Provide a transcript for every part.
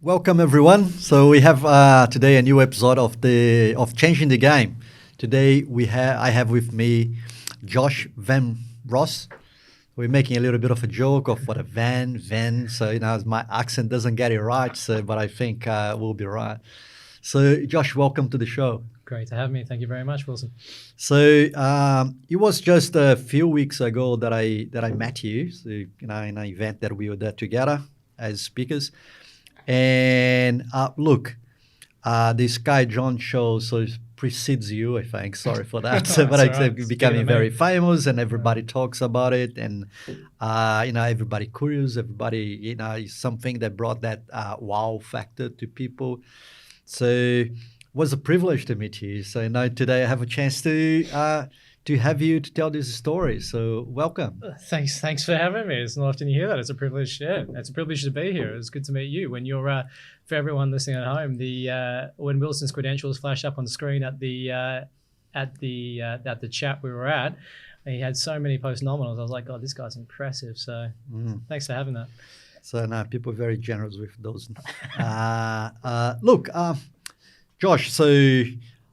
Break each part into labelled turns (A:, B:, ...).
A: Welcome everyone. So we have today a new episode of Changing the Game. Today I have with me Josh Van Ross. We're making a little bit of a joke of what a van. So my accent doesn't get it right. But I think we'll be right. So Josh, welcome to the show.
B: Great to have me. Thank you very much, Wilson.
A: So it was just a few weeks ago that I met you. So in an event that we were there together as speakers. And look, the Sky John show precedes you, I think. Sorry for that. But it's
B: right.
A: becoming very famous and everybody talks about it. And, everybody curious, everybody, is something that brought that wow factor to people. So it was a privilege to meet you. So now today I have a chance to have you to tell this story. So welcome.
B: Thanks for having me. It's not often you hear that. It's a privilege. Yeah, it's a privilege to be here. It's good to meet you. When you're, for everyone listening at home, when Wilson's credentials flashed up on the screen at the chat we were at, he had so many post nominals. I was like, God, this guy's impressive. So thanks for having that.
A: So now people are very generous with those. Look, Josh. So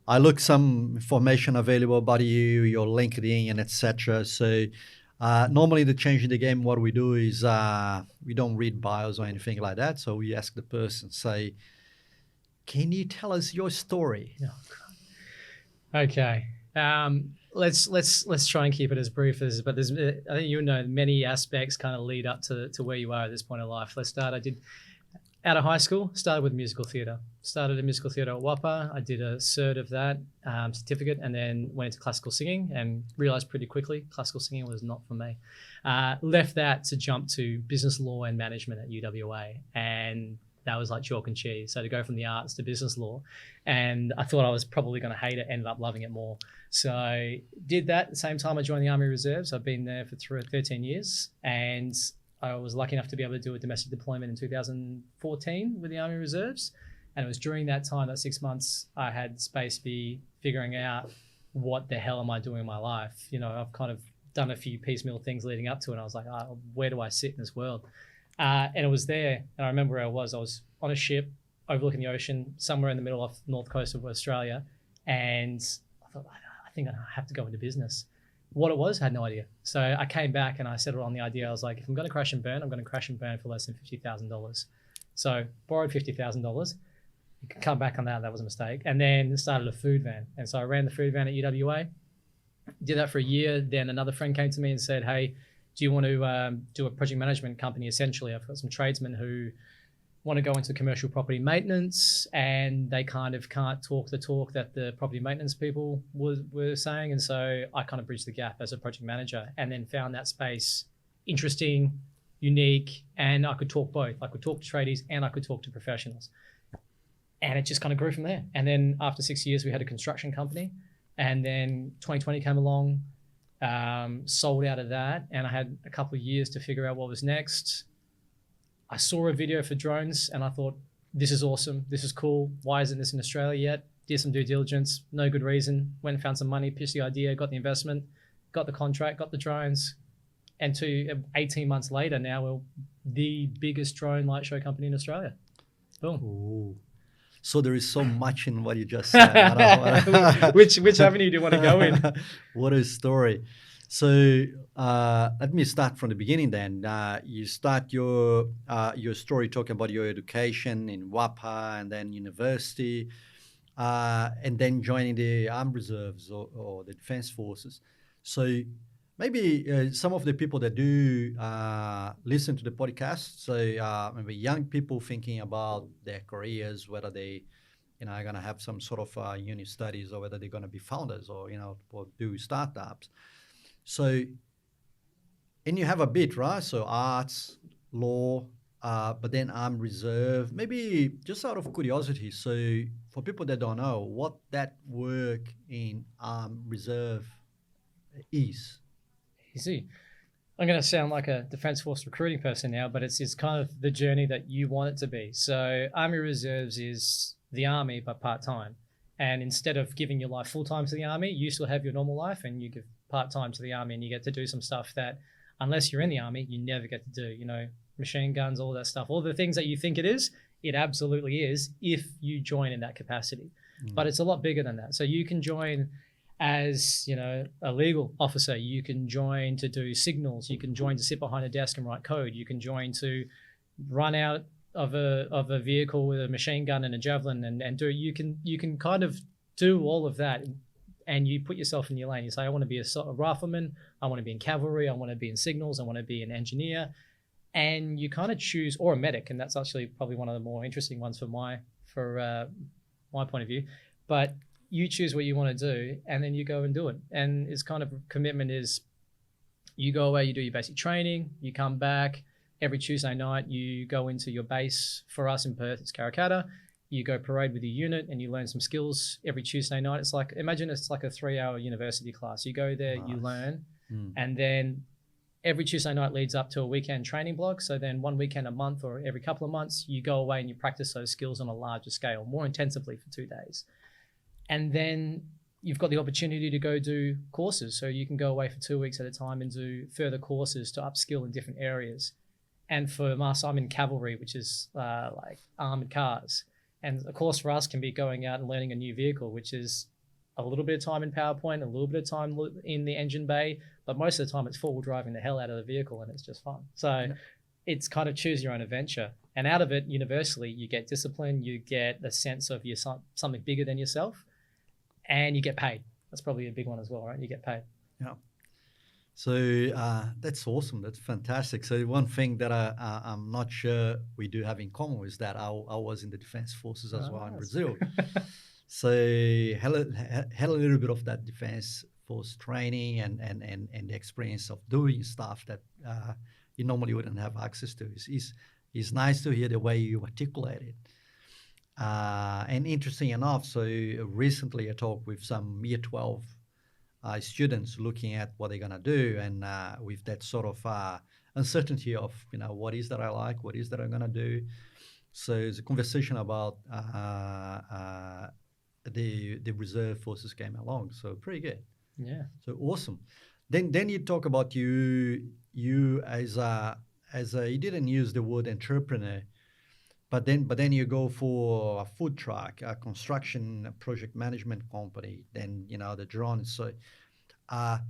A: I look some information available about you, your LinkedIn, and etc. So normally the Changing the Game, what we do is we don't read bios or anything like that. So we ask the person, say, can you tell us your story?
B: Oh, okay. Let's try and keep it as brief as. But there's, I think you know, many aspects kind of lead up to where you are at this point in life. Let's start. I did. Out of high school, started with musical theatre. Started in musical theatre at WAPA. I did a cert of that certificate, and then went into classical singing and realised pretty quickly classical singing was not for me. Left that to jump to business law and management at UWA, and that was like chalk and cheese. So to go from the arts to business law, and I thought I was probably going to hate it, ended up loving it more. So did that. At the same time, I joined the Army Reserves. I've been there for 13 years, and I was lucky enough to be able to do a domestic deployment in 2014 with the Army Reserves. And it was during that time, that 6 months, I had space be figuring out what the hell am I doing in my life? You know, I've kind of done a few piecemeal things leading up to it. And I was like, where do I sit in this world? And it was there. And I remember where I was. I was on a ship overlooking the ocean somewhere in the middle of the north coast of Australia. And I thought, I think I have to go into business. What it was, I had no idea. So I came back and I settled on the idea. I was like, if I'm going to crash and burn, I'm going to crash and burn for less than $50,000. So borrowed $50,000. You can come back on that. That was a mistake. And then started a food van. And so I ran the food van at UWA. Did that for a year. Then another friend came to me and said, hey, do you want to do a project management company? Essentially, I've got some tradesmen who want to go into commercial property maintenance, and they kind of can't talk the talk that the property maintenance people were saying. And so I kind of bridged the gap as a project manager, and then found that space interesting, unique, and I could talk both. I could talk to tradies and I could talk to professionals. And it just kind of grew from there. And then after 6 years, we had a construction company, and then 2020 came along, sold out of that, and I had a couple of years to figure out what was next. I saw a video for drones and I thought, this is awesome. This is cool. Why isn't this in Australia yet? Did some due diligence, no good reason. Went and found some money, pitched the idea, got the investment, got the contract, got the drones. And 18 months later, now we're the biggest drone light show company in Australia. Boom.
A: Ooh. So there is so much in what you just said.
B: Which avenue do you want to go in?
A: What a story. So let me start from the beginning then. You start your story talking about your education in WAPA and then university, and then joining the Armed Reserves or the Defense Forces. So maybe some of the people that do listen to the podcast, so maybe young people thinking about their careers, whether they are going to have some sort of uni studies or whether they're going to be founders or do startups. So, and you have a bit, right? So arts, law, but then Armed Reserve. Maybe just out of curiosity, so for people that don't know, what that work in Armed Reserve is.
B: Easy. I'm going to sound like a Defence Force recruiting person now, but it's kind of the journey that you want it to be. So Army Reserves is the Army, but part-time. And instead of giving your life full-time to the Army, you still have your normal life and you give part-time to the Army, and you get to do some stuff that, unless you're in the Army, you never get to do. You know, machine guns, all that stuff, all the things that you think it is, It absolutely is if you join in that capacity.
A: Mm.
B: But it's a lot bigger than that. So you can join as, a legal officer. You can join to do signals. You can join to sit behind a desk and write code. You can join to run out of a vehicle with a machine gun and a javelin and do. You can kind of do all of that, and you put yourself in your lane. You say, I want to be a rifleman. I want to be in cavalry. I want to be in signals. I want to be an engineer. And you kind of choose, or a medic, and that's actually probably one of the more interesting ones for my point of view. But you choose what you want to do, and then you go and do it. And it's kind of commitment is, you go away, you do your basic training, you come back every Tuesday night, you go into your base. For us in Perth, it's Karrakatta. You go parade with your unit, and you learn some skills every Tuesday night. It's like, imagine it's like a 3-hour university class. You go there,
A: Nice.
B: you learn,
A: Mm.
B: and then every Tuesday night leads up to a weekend training block. So then one weekend a month or every couple of months, you go away and you practice those skills on a larger scale, more intensively for 2 days. And then you've got the opportunity to go do courses. So you can go away for 2 weeks at a time and do further courses to upskill in different areas. And for us, I'm in cavalry, which is like armored cars. And a course for us can be going out and learning a new vehicle, which is a little bit of time in PowerPoint, a little bit of time in the engine bay, but most of the time it's forward driving the hell out of the vehicle, and it's just fun. So it's kind of choose your own adventure. And out of it, universally, you get discipline, you get a sense of you're something bigger than yourself, and you get paid. That's probably a big one as well, right? You get paid.
A: Yeah. So that's awesome. That's fantastic. So one thing that I'm not sure we do have in common is that I was in the Defense Forces as well in Brazil. So had a little bit of that Defense Force training and the experience of doing stuff that you normally wouldn't have access to. It's nice to hear the way you articulate it. And interesting enough, so recently I talked with some year 12 students looking at what they're going to do, and with that sort of uncertainty of, what is that I like, what is that I'm going to do. So it's a conversation about the reserve forces came along. So pretty good.
B: Yeah.
A: So awesome. Then you talk about you as a you didn't use the word entrepreneur, but then you go for a food truck, a construction, a project management company, then the drones. So but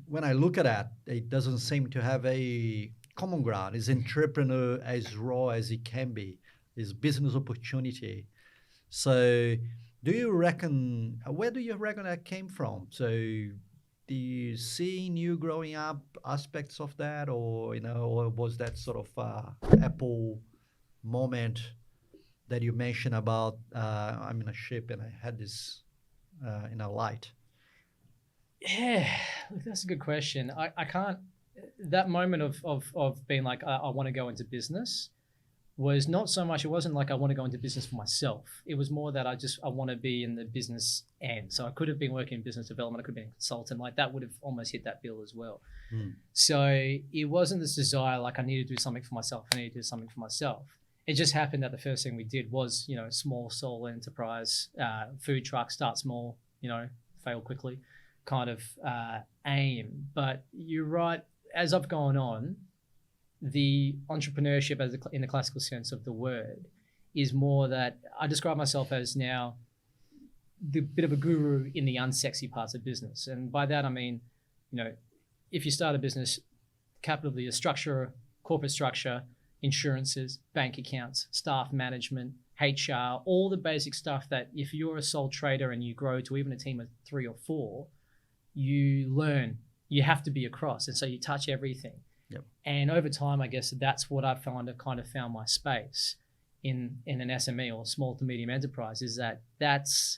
A: when I look at that, it doesn't seem to have a common ground. Is entrepreneur as raw as it can be? Is business opportunity? So where do you reckon that came from? So do you see in you growing up aspects of that, or or was that sort of Apple moment that you mentioned about I'm in a ship and I had this light?
B: Yeah, look, that's a good question. I can't. That moment of being like, I want to go into business was not so much, it wasn't like I want to go into business for myself. It was more that I want to be in the business end. So I could have been working in business development. I could have been a consultant. Like that would have almost hit that bill as well. So it wasn't this desire, like I need to do something for myself. I need to do something for myself. It just happened that the first thing we did was, small sole enterprise, food truck, start small, fail quickly kind of aim. But you're right, as I've gone on, the entrepreneurship in the classical sense of the word is more that I describe myself as now the bit of a guru in the unsexy parts of business. And by that, I mean, if you start a business, capital, structure, corporate structure, insurances, bank accounts, staff management, HR, all the basic stuff that if you're a sole trader and you grow to even a team of 3 or 4, you learn, you have to be across. And so you touch everything.
A: Yep.
B: And over time, I guess that's what I've kind of found my space in an SME or small to medium enterprise, is that's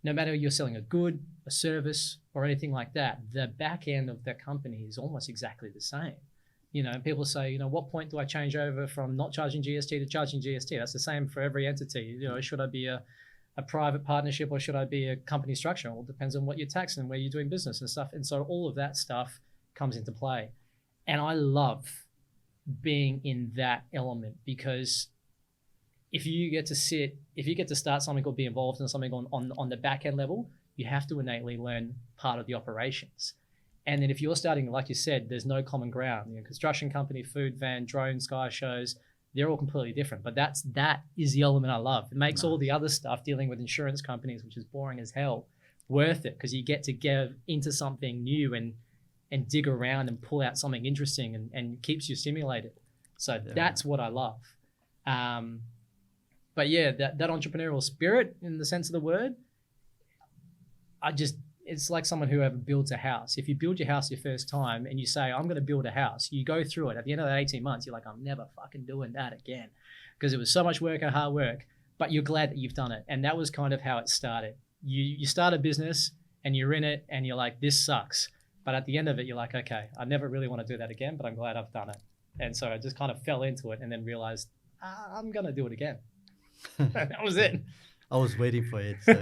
B: no matter you're selling a good, a service, or anything like that, the back end of the company is almost exactly the same. People say, what point do I change over from not charging GST to charging GST? That's the same for every entity. Should I be a private partnership or should I be a company structure? Well, it depends on what you're taxing and where you're doing business and stuff. And so all of that stuff comes into play. And I love being in that element, because if you get to start something or be involved in something on the back end level, you have to innately learn part of the operations. And then if you're starting, like you said, there's no common ground. Construction company, food van, drone, sky shows, they're all completely different. But that is the element I love. It makes all the other stuff, dealing with insurance companies, which is boring as hell, worth it, because you get to get into something new and dig around and pull out something interesting, and keeps you stimulated. So that's what I love. But yeah, that entrepreneurial spirit, in the sense of the word, it's like someone who ever builds a house. If you build your house your first time and you say, I'm going to build a house, you go through it. At the end of that 18 months, you're like, I'm never fucking doing that again, because it was so much work and hard work, but you're glad that you've done it. And that was kind of how it started. You start a business and you're in it and you're like, this sucks. But at the end of it, you're like, okay, I never really want to do that again, but I'm glad I've done it. And so I just kind of fell into it and then realized, I'm going to do it again. That was it.
A: I was waiting for it. So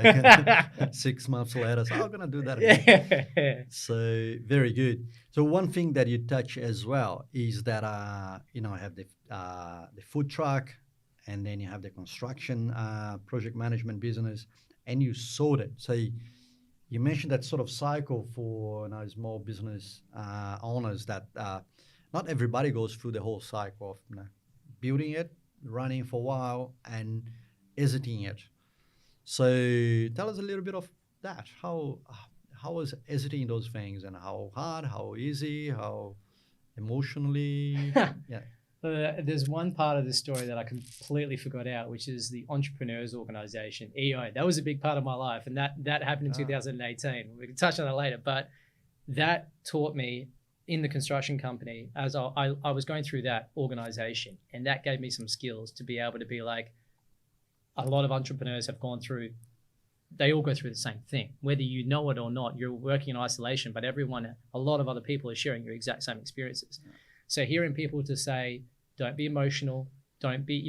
A: 6 months later, so I'm going to do that again.
B: Yeah.
A: So very good. So one thing that you touch as well is that, I have the food truck, and then you have the construction project management business, and you sold it. So you mentioned that sort of cycle for small business owners, that not everybody goes through the whole cycle of building it, running for a while, and exiting it. So tell us a little bit of that. How was exiting those things, and how hard, how easy, how emotionally? Yeah.
B: There's one part of the story that I completely forgot out, which is the Entrepreneurs Organization, EO. That was a big part of my life, and that happened in 2018. We can touch on that later, but that taught me in the construction company, as I was going through that organization, and that gave me some skills to be able to be like, a lot of entrepreneurs have gone through, they all go through the same thing. Whether you know it or not, you're working in isolation, but a lot of other people are sharing your exact same experiences. Yeah. So hearing people to say, don't be emotional, don't be,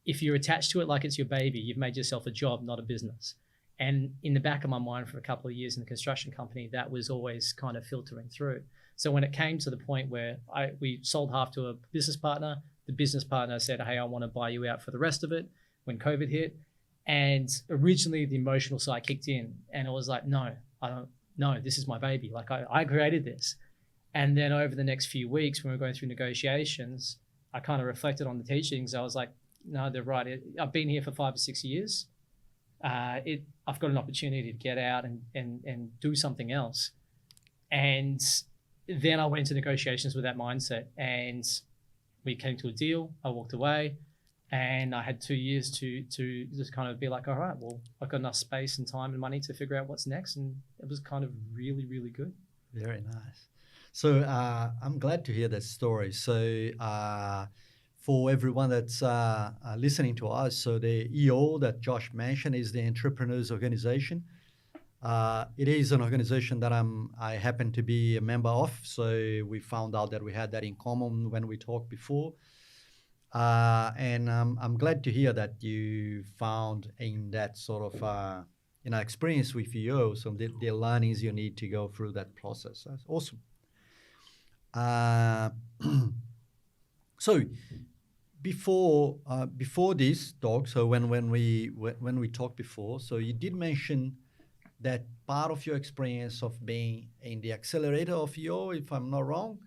B: if you're attached to it like it's your baby, you've made yourself a job, not a business. And in the back of my mind for a couple of years in the construction company, that was always kind of filtering through. So when it came to the point where we sold half to a business partner, the business partner said, hey, I want to buy you out for the rest of it, when COVID hit. And originally the emotional side kicked in, and it was like, no, I don't know, this is my baby. Like I created this. And then over the next few weeks, when we were going through negotiations, I kind of reflected on the teachings. I was like, no, they're right. I've been here for 5 or 6 years. I've got an opportunity to get out and do something else. And then I went into negotiations with that mindset, and we came to a deal. I walked away. And I had 2 years to just kind of be like, all right, well, I've got enough space and time and money to figure out what's next. And it was kind of really, really good.
A: Very nice. So I'm glad to hear that story. So for everyone that's listening to us, so the EO that Josh mentioned is the Entrepreneurs Organization. It is an organization that I happen to be a member of. So we found out that we had that in common when we talked before. And I'm glad to hear that you found in that sort of experience with EO some the learnings you need to go through that process. That's awesome. So before this talk, so when we talked before, so you did mention that part of your experience of being in the accelerator of EO, if I'm not wrong.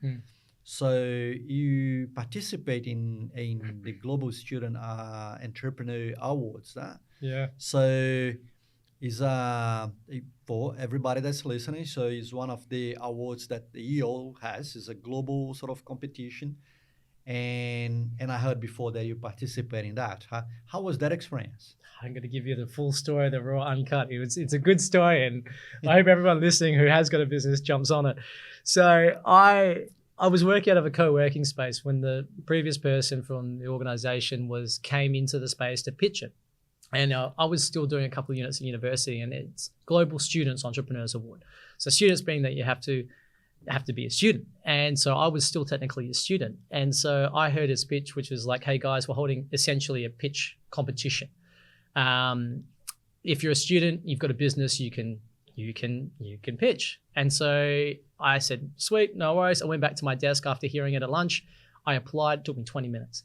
A: So you participate in the Global Student Entrepreneur Awards.
B: Yeah.
A: So is for everybody that's listening, so it's one of the awards that the EO has. Is a global sort of competition. And I heard before that you participate in that. How was that experience?
B: I'm going to give you the full story, the raw uncut. It's a good story, and I hope everyone listening who has got a business jumps on it. So I was working out of a co-working space when the previous person from the organization came into the space to pitch it. And I was still doing a couple of units at university, and it's Global Students Entrepreneurs Award. So students being that you have to be a student. And so I was still technically a student. And so I heard his pitch, which was like, hey guys, we're holding essentially a pitch competition. If you're a student, you've got a business, you can pitch. And so I said, sweet, no worries. I went back to my desk after hearing it at lunch. I applied, it took me 20 minutes.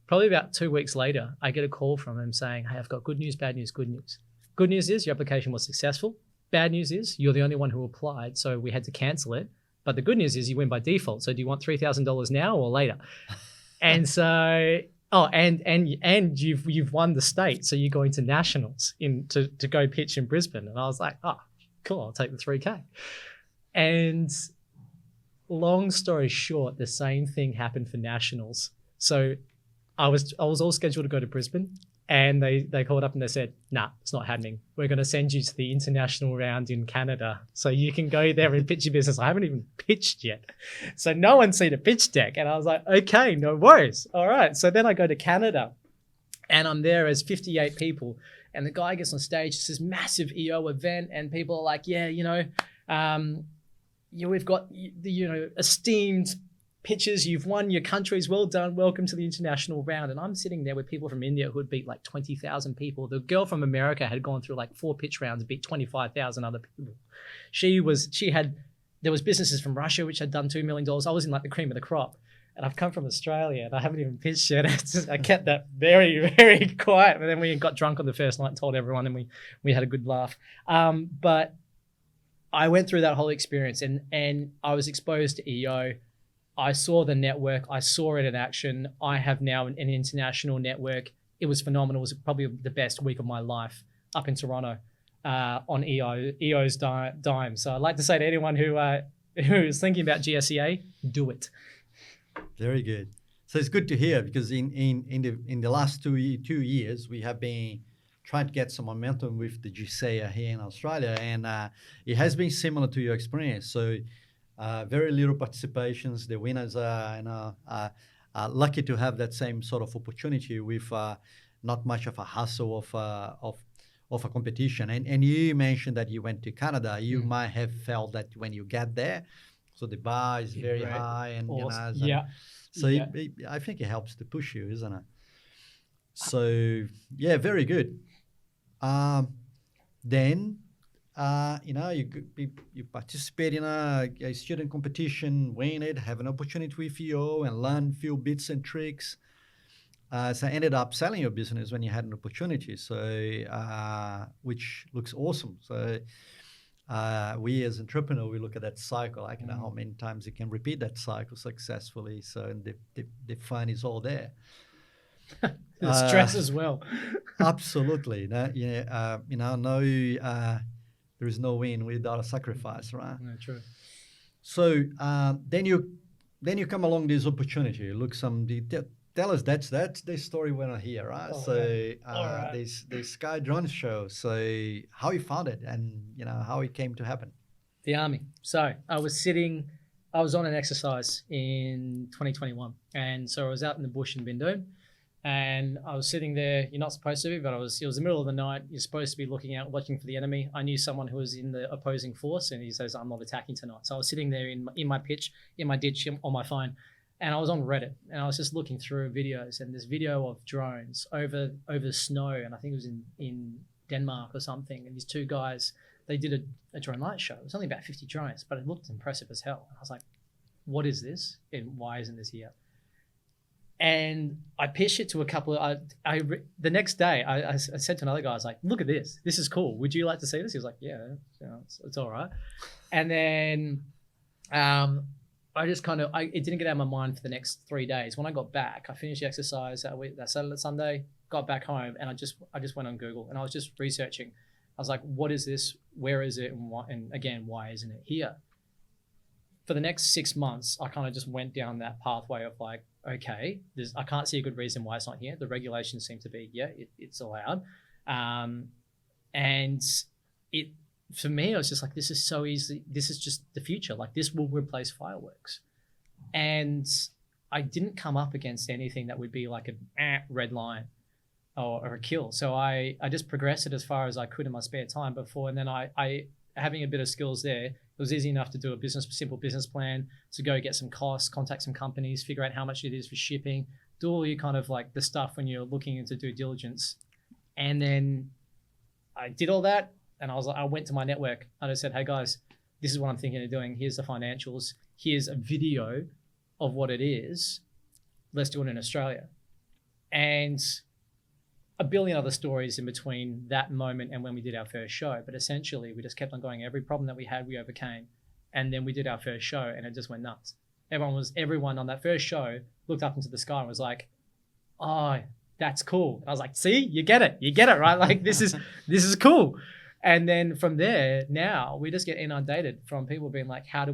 B: Probably about 2 weeks later, I get a call from him saying, hey, I've got good news, bad news, good news. Good news is your application was successful. Bad news is you're the only one who applied, so we had to cancel it. But the good news is you win by default. So do you want $3,000 now or later? And so Oh, and you've won the state, so you're going to nationals to go pitch in Brisbane. And I was like, oh, cool, I'll take the 3K. And long story short, the same thing happened for nationals. So I was all scheduled to go to Brisbane, and they called up and they said, nah, it's not happening. We're going to send you to the international round in Canada so you can go there and pitch your business. I haven't even pitched yet. So no one's seen a pitch deck. And I was like, okay, no worries. All right. So then I go to Canada and I'm there as 58 people. And the guy gets on stage, it's this massive EO event, and people are like, yeah, we've got, esteemed pitches, you've won your countries, well done, welcome to the international round. And I'm sitting there with people from India who had beat like 20,000 people. The girl from America had gone through like 4 pitch rounds and beat 25,000 other people. There was businesses from Russia which had done $2 million. I was in like the cream of the crop, and I've come from Australia and I haven't even pitched yet. I kept that very, very quiet. But then we got drunk on the first night and told everyone, and we had a good laugh. But I went through that whole experience, and I was exposed to EO. I saw the network. I saw it in action. I have now an international network. It was phenomenal. It was probably the best week of my life up in Toronto on EO's dime. So I'd like to say to anyone who is thinking about GSEA, do it.
A: Very good. So it's good to hear, because in the last 2 years, we have been trying to get some momentum with the GSEA here in Australia, and it has been similar to your experience. So very little participations. The winners are lucky to have that same sort of opportunity with not much of a hassle of a competition. And you mentioned that you went to Canada. You might have felt that when you get there, so the bar is very high, and
B: awesome.
A: So I think it helps to push you, isn't it? So yeah, very good. Then. You participate in a student competition, win it, have an opportunity with EO, and learn a few bits and tricks. So I ended up selling your business when you had an opportunity, so which looks awesome. So we as entrepreneurs, we look at that cycle, like how many times you can repeat that cycle successfully. So the fun is all there.
B: The stress as well.
A: Absolutely. There is no win without a sacrifice, right?
B: Yeah, true.
A: So then you come along this opportunity. Look, tell us that's the story we're not here, right? The Sky Drone Show. So how you found it, and how it came to happen.
B: The army. So I was on an exercise in 2021, and so I was out in the bush in Bindone. And I was sitting there. You're not supposed to be, but it was the middle of the night. You're supposed to be looking out, watching for the enemy. I knew someone who was in the opposing force, and he says, I'm not attacking tonight. So I was sitting there in my pitch, in my ditch, on my phone, and I was on Reddit, and I was just looking through videos, and this video of drones over snow, and I think it was in Denmark or something, and these 2 guys, they did a drone light show. It was only about 50 drones, but it looked impressive as hell. I was like, what is this, and why isn't this here? And I pitched it to a couple of, the next day, I said to another guy, I was like, look at this. This is cool. Would you like to see this? He was like, yeah, it's all right. And then I just it didn't get out of my mind for the next 3 days. When I got back, I finished the exercise that Saturday, Sunday, got back home, and I just went on Google, and I was just researching. I was like, what is this? Where is it? And again, why isn't it here? For the next 6 months, I kind of just went down that pathway of like, okay, I can't see a good reason why it's not here. The regulations seem to be, it's allowed. And for me, I was just like, this is so easy. This is just the future. Like, this will replace fireworks. And I didn't come up against anything that would be like a red line or a kill. So I just progressed it as far as I could in my spare time before. And then I having a bit of skills there, it was easy enough to do a simple business plan, to go get some costs, contact some companies, figure out how much it is for shipping, do all your kind of like the stuff when you're looking into due diligence. And then I did all that, and I went to my network and I said, hey guys, this is what I'm thinking of doing. Here's the financials. Here's a video of what it is. Let's do it in Australia. And a billion other stories in between that moment and when we did our first show. But essentially, we just kept on going. Every problem that we had, we overcame. And then we did our first show, and it just went nuts. Everyone on that first show looked up into the sky and was like, oh, that's cool. And I was like, see, you get it, right? Like this is cool. And then from there, now we just get inundated from people being like, how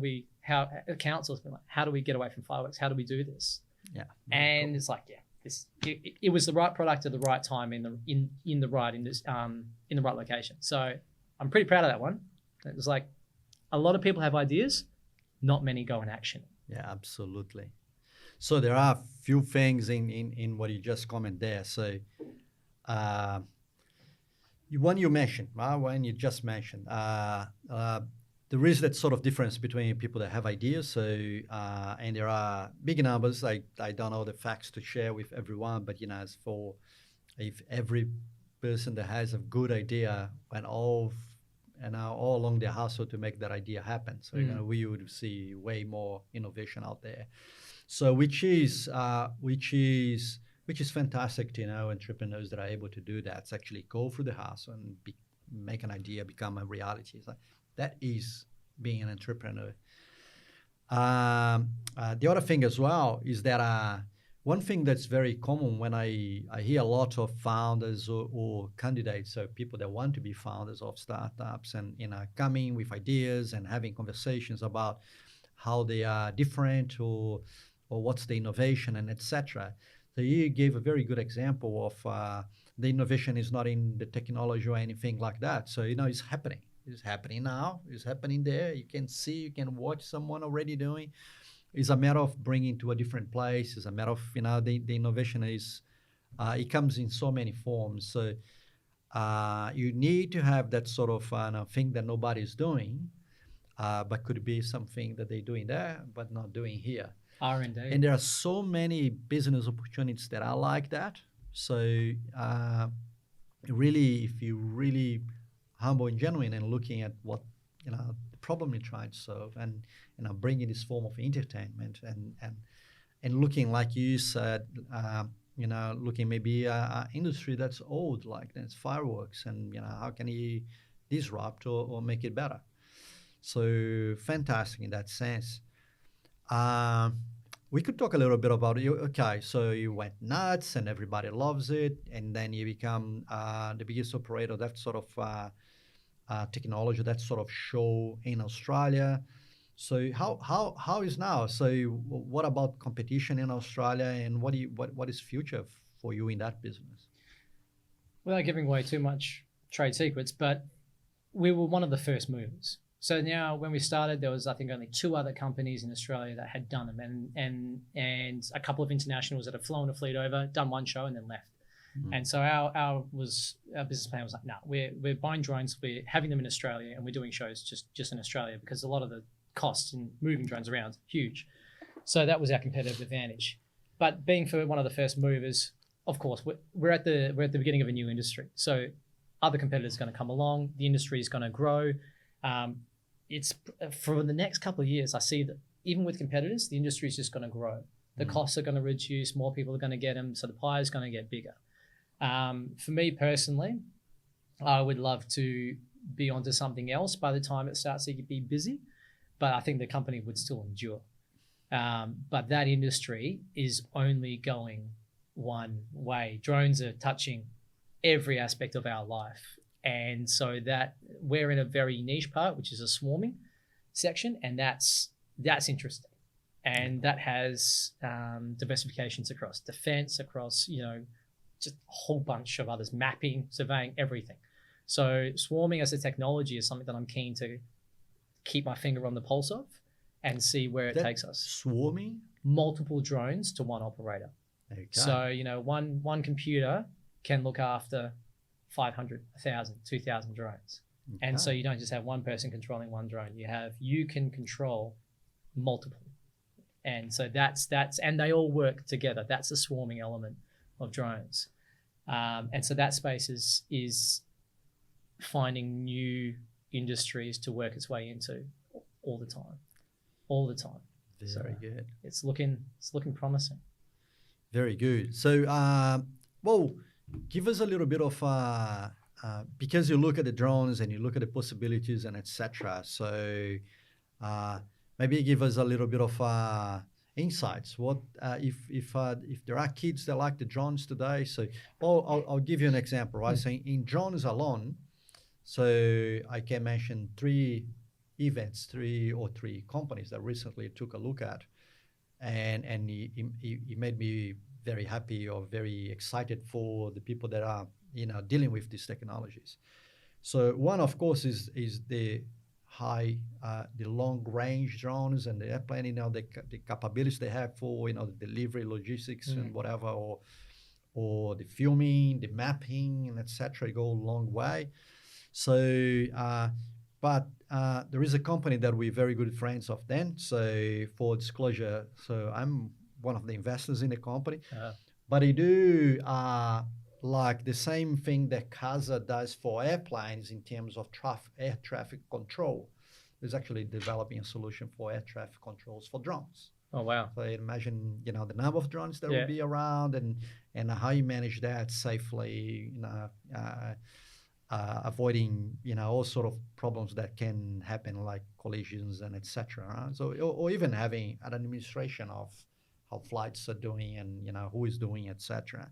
B: councils being like, how do we get away from fireworks? How do we do this?
A: Yeah.
B: And it's like, yeah, it was the right product at the right time in the right location. So I'm pretty proud of that one. It was like a lot of people have ideas, not many go in action.
A: Yeah, absolutely. So there are a few things in what you just comment there. So one you mentioned, one you just mentioned, there is that sort of difference between people that have ideas. So and there are big numbers. I don't know the facts to share with everyone, but as for if every person that has a good idea went all along their hustle to make that idea happen. So we would see way more innovation out there. So which is fantastic to entrepreneurs that are able to do that. It's actually go through the hustle and make an idea become a reality. It's like, that is being an entrepreneur. The other thing as well is that one thing that's very common when I hear a lot of founders or candidates, so people that want to be founders of startups and coming with ideas and having conversations about how they are different or what's the innovation and etc. So you gave a very good example of the innovation is not in the technology or anything like that. So it's happening. It's happening now. It's happening there. You can see, you can watch someone already doing. It's a matter of bringing to a different place. It's a matter of, the innovation is, it comes in so many forms. So you need to have that sort of thing that nobody's doing, but could be something that they're doing there, but not doing here.
B: R&D.
A: And there are so many business opportunities that are like that. So really, if you really humble and genuine and looking at what the problem you're trying to solve, and bringing this form of entertainment and looking, like you said, looking maybe an industry that's old, like that's fireworks, and how can you disrupt or make it better? So fantastic in that sense. We could talk a little bit about you. Okay, so you went nuts and everybody loves it, and then you become the biggest operator, that sort of technology, that sort of show in Australia. So how is now? So what about competition in Australia, and what is future for you in that business?
B: Without giving away too much trade secrets, but we were one of the first movers. So now, when we started, there was, I think, only 2 other companies in Australia that had done them, and a couple of internationals that had flown a fleet over, done one show, and then left. Mm-hmm. And so our business plan was like, no, we're buying drones, we're having them in Australia, and we're doing shows just in Australia, because a lot of the costs in moving drones around huge. So that was our competitive advantage. But being for one of the first movers, of course, we're at the beginning of a new industry. So other competitors are going to come along, the industry is going to grow. It's for the next couple of years, I see that even with competitors, the industry is just going to grow. The costs are going to reduce, more people are going to get them, so the pie is going to get bigger. For me personally, I would love to be onto something else by the time it starts to be busy, but I think the company would still endure. But that industry is only going one way. Drones are touching every aspect of our life. And so that we're in a very niche part, which is a swarming section, and that's interesting. And that has diversifications across defense, across, just a whole bunch of others, mapping, surveying, everything. So swarming as a technology is something that I'm keen to keep my finger on the pulse of and see where it takes us.
A: Swarming?
B: Multiple drones to one operator. Okay. So, one computer can look after 500, 1,000, 2,000 drones. Okay. And so you don't just have one person controlling one drone. You can control multiple. And so that's and they all work together. That's the swarming element of drones. And so that space is finding new industries to work its way into all the time. Very good. It's looking promising.
A: Very good. So, give us a little bit of because you look at the drones and you look at the possibilities and etc. So maybe give us a little bit of insights. What if there are kids that like the drones today? So, I'll give you an example, right? So in drones alone, so I can mention three companies that recently took a look at, and he made me very happy or very excited for the people that are dealing with these technologies. So one, of course, is the long range drones and the airplane, the capabilities they have for the delivery, logistics, and whatever, or the filming, the mapping, and etc. Go a long way. So, but there is a company that we're very good friends of. Then, so for disclosure, so I'm one of the investors in the company, but they do like the same thing that CASA does for airplanes in terms of air traffic control. Is actually developing a solution for air traffic controls for drones.
B: Oh wow!
A: So imagine the number of drones that will be around, and how you manage that safely. Avoiding all sort of problems that can happen, like collisions and etc. Right? So or even having an administration of how flights are doing and who is doing, etc.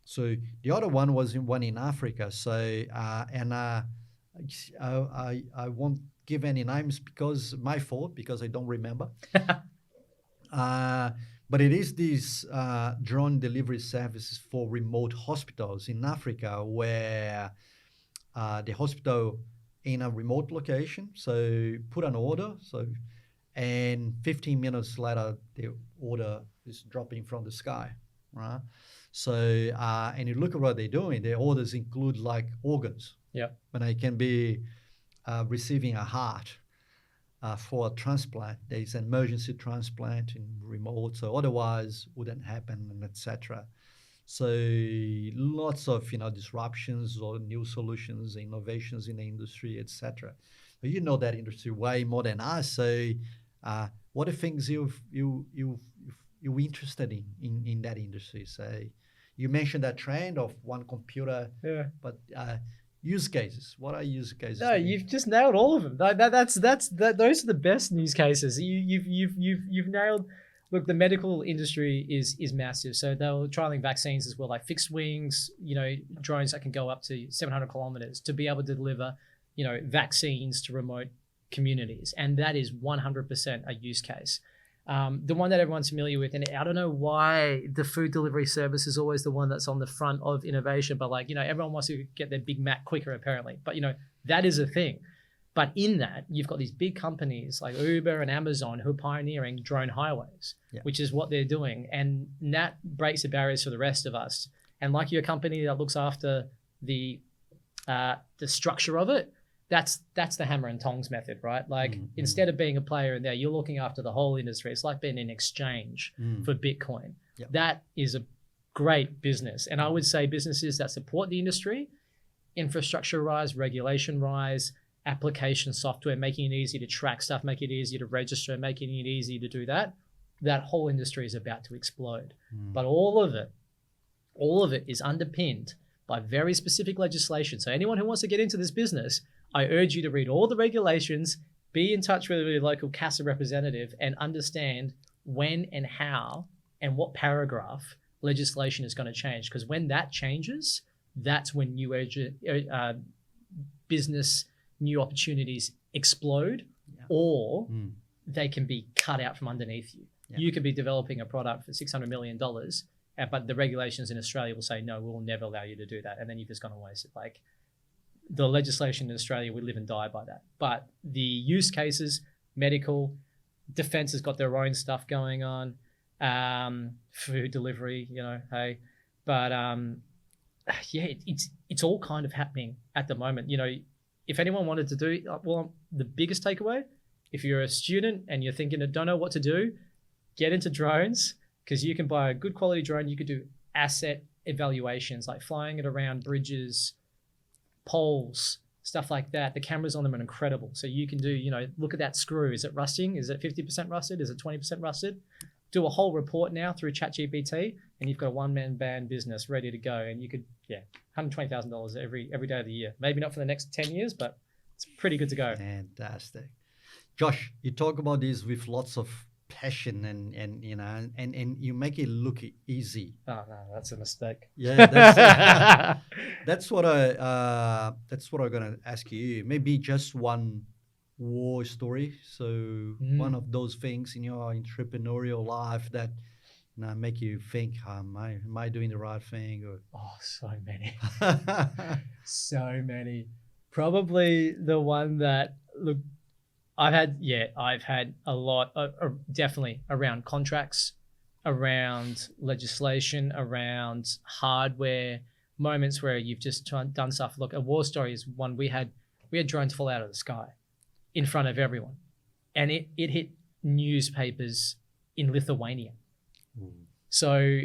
A: So the other one was one in Africa. So I won't give any names because my fault, because I don't remember. But it is these drone delivery services for remote hospitals in Africa, where the hospital in a remote location, so put an order, and 15 minutes later the order is dropping from the sky, right? So and you look at what they're doing. Their orders include like organs.
B: Yeah.
A: When they can be receiving a heart for a transplant, there's an emergency transplant in remote, so otherwise wouldn't happen, and etc. So lots of disruptions or new solutions, innovations in the industry, etc. But you know that industry way more than us. So what are things you're interested in that industry? So you mentioned that trend of one computer, but use cases. What are use cases?
B: No, you've just nailed all of them. Those are the best use cases. You've nailed. Look, the medical industry is massive. So they were trialing vaccines as well, like fixed wings, drones that can go up to 700 kilometers to be able to deliver, vaccines to remote communities. And that is 100% a use case. The one that everyone's familiar with, and I don't know why the food delivery service is always the one that's on the front of innovation, but everyone wants to get their Big Mac quicker apparently. But, that is a thing. But in that, you've got these big companies like Uber and Amazon who are pioneering drone highways, which is what they're doing. And that breaks the barriers for the rest of us. And like your company that looks after the structure of it, that's the hammer and tongs method, right? Like instead of being a player in there, you're looking after the whole industry. It's like being an exchange for Bitcoin. Yep. That is a great business. And I would say businesses that support the industry, infrastructure rise, regulation rise, application software, making it easy to track stuff, making it easy to register, making it easy to do that whole industry is about to explode. But all of it is underpinned by very specific legislation. So anyone who wants to get into this business, I urge you to read all the regulations, be in touch with your local CASA representative, and understand when and how and what paragraph legislation is going to change. Because when that changes, that's when new business, new opportunities explode, or they can be cut out from underneath you. Yeah. You could be developing a product for $600 million, but the regulations in Australia will say, no, we will never allow you to do that. And then you've just gone and wasted. Like the legislation in Australia, we live and die by that. But the use cases, medical, defense has got their own stuff going on, food delivery, hey. But it's all kind of happening at the moment. If anyone wanted to do, the biggest takeaway, if you're a student and you're thinking, I don't know what to do, get into drones, because you can buy a good quality drone. You could do asset evaluations, like flying it around bridges, poles, stuff like that. The cameras on them are incredible. So you can do, look at that screw. Is it rusting? Is it 50% rusted? Is it 20% rusted? Do a whole report now through ChatGPT, and you've got a one-man band business ready to go. And you could, $120,000 every day of the year. Maybe not for the next 10 years, but it's pretty good to go.
A: Fantastic. Josh, you talk about this with lots of passion and you know and you make it look easy.
B: Oh no, that's a mistake.
A: Yeah, that's that's what I'm gonna ask you. Maybe just one war story. So one of those things in your entrepreneurial life that make you think, am I doing the right thing? Or
B: Oh, so many. So many. Probably the one that, look, I've had a lot, definitely around contracts, around legislation, around hardware, moments where you've just done stuff. Look, a war story is one we had drones fall out of the sky in front of everyone, and it hit newspapers in Lithuania. So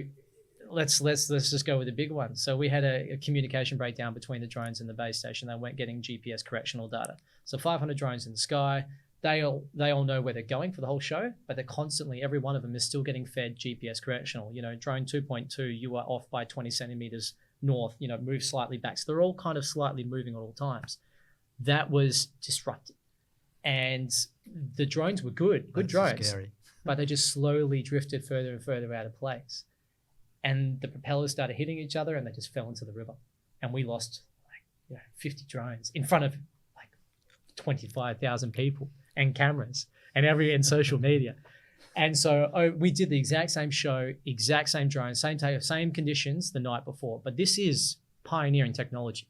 B: let's just go with the big one. So we had a communication breakdown between the drones and the base station. They weren't getting GPS correctional data. So 500 drones in the sky. They all know where they're going for the whole show, but they're constantly, every one of them is still getting fed GPS correctional. You know, drone 2.2, you are off by 20 centimeters north, you know, move slightly back. So they're all kind of slightly moving at all times. That was disrupted. And the drones were good
A: That's
B: drones,
A: scary.
B: but they just slowly drifted further and further out of place. And the propellers started hitting each other and they just fell into the river. And we lost 50 drones in front of 25,000 people and cameras and social media. And so we did the exact same show, exact same drone, same conditions the night before. But this is pioneering technology.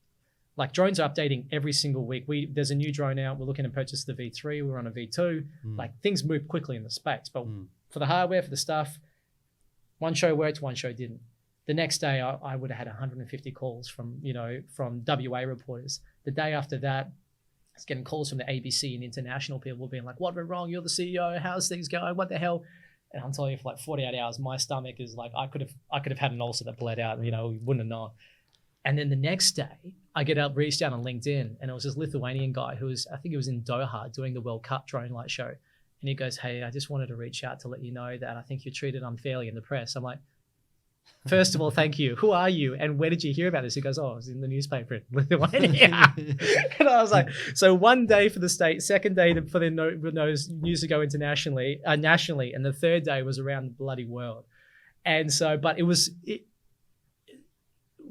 B: Like, drones are updating every single week. There's a new drone out. We're looking to purchase the V3. We're on a V2. Like, things move quickly in the space. But for the hardware, for the stuff, one show worked, one show didn't. The next day, I would have had 150 calls from WA reporters. The day after that, I was getting calls from the ABC and international people being like, "What went wrong? You're the CEO. How's things going? What the hell?" And I'm telling you, for like 48 hours, my stomach is like, I could have had an ulcer that bled out. You know, we wouldn't have known. And then the next day, I reached out on LinkedIn, and it was this Lithuanian guy who was, I think he was in Doha doing the World Cup drone light show. And he goes, "Hey, I just wanted to reach out to let you know that I think you're treated unfairly in the press." I'm like, "First of all, thank you. Who are you? And where did you hear about this?" He goes, "Oh, it was in the newspaper in Lithuania." And I was like, so one day for the state, second day for the news to go internationally, nationally, and the third day was around the bloody world. And so, but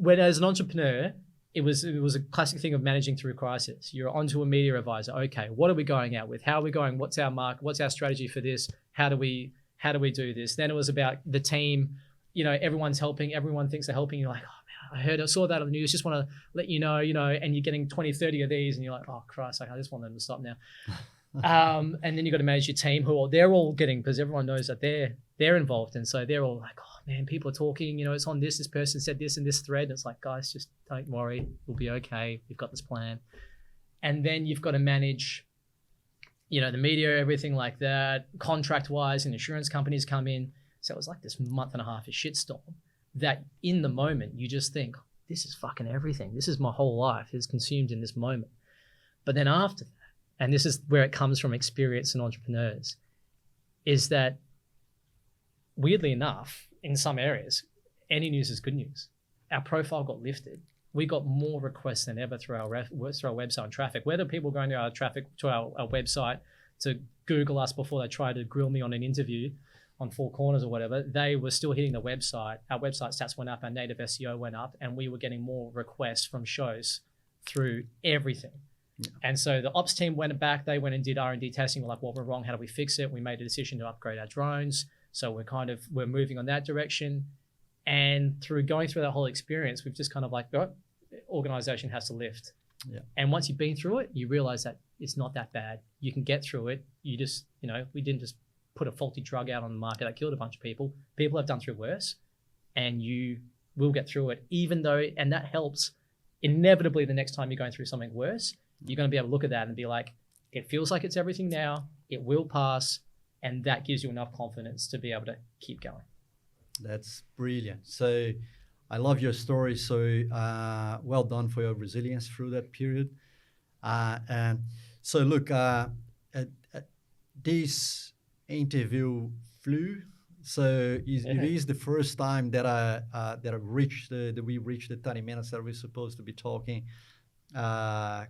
B: when as an entrepreneur, it was a classic thing of managing through crisis. You're onto a media advisor. Okay, what are we going out with? How are we going? What's our market? What's our strategy for this? How do we do this? Then it was about the team. You know, everyone's helping. Everyone thinks they're helping. You're like, "Oh man, I saw that on the news. Just want to let you know, and you're getting 20, 30 of these, and you're like, oh Christ, I just want them to stop now." And then you got to manage your team, they're all getting, because everyone knows that they're involved, and so they're all like, "Oh man, people are talking. It's on this. This person said this in this thread." And it's like, guys, just don't worry. We'll be okay. We've got this plan. And then you've got to manage, the media, everything like that, contract-wise, and insurance companies come in. So it was like this month and a half of shitstorm that in the moment you just think, this is fucking everything. This is my whole life is consumed in this moment. But then after that, and this is where it comes from experience and entrepreneurs, is that weirdly enough, in some areas, any news is good news. Our profile got lifted. We got more requests than ever through our website and traffic. Whether people going to our website to Google us before they try to grill me on an interview on Four Corners or whatever, they were still hitting the website. Our website stats went up, our native SEO went up, and we were getting more requests from shows through everything. Yeah. And so the ops team went back, they went and did R&D testing. We're like, what went wrong? How do we fix it? We made a decision to upgrade our drones. So we're moving on that direction. And through going through that whole experience, we've just kind of like, organization has to lift. Yeah. And once you've been through it, you realize that it's not that bad. You can get through it. You just, we didn't just put a faulty drug out on the market that killed a bunch of people. People have done through worse, and you will get through it, even though, and that helps. Inevitably, the next time you're going through something worse, you're going to be able to look at that and be like, it feels like it's everything now, it will pass, and that gives you enough confidence to be able to keep going. That's
A: brilliant. So I love your story. So well done for your resilience through that period. And so look, this interview flew. So it is the first time that we reached the 30 minutes that we're supposed to be talking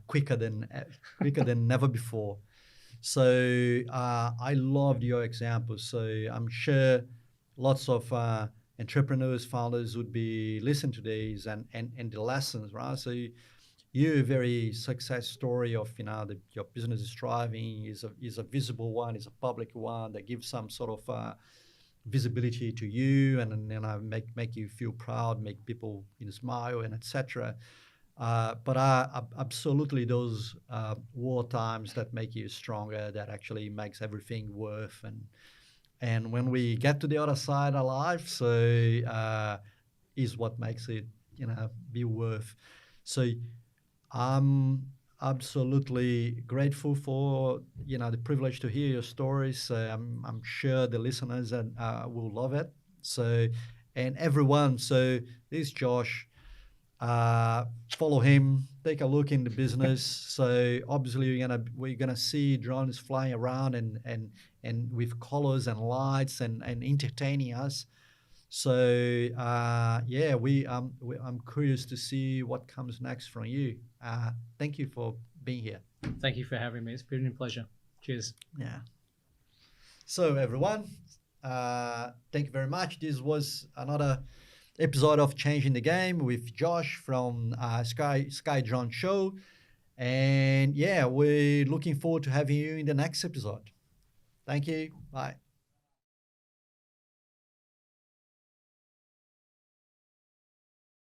A: quicker than never before. So I loved your example. So I'm sure lots of entrepreneurs, founders would be listening to these and the lessons, right? So you're a very success story of your business is thriving, is a visible one, is a public one that gives some sort of visibility to you, and make you feel proud, make people smile, and etc. But absolutely, those war times that make you stronger, that actually makes everything worth. And when we get to the other side of life, so is what makes it be worth. So I'm absolutely grateful for the privilege to hear your stories. So I'm sure the listeners will love it. So and everyone. So this is Josh. Follow him, take a look in the business. So obviously we're gonna see drones flying around and with colors and lights and entertaining us. So yeah, I'm curious to see what comes next from you. Thank you for being here.
B: Thank you for having me. It's been a pleasure. Cheers.
A: Yeah. So everyone, thank you very much. This was another episode of Changing the Game with Josh from Sky Drone Show. And yeah, we're looking forward to having you in the next episode. Thank you. Bye.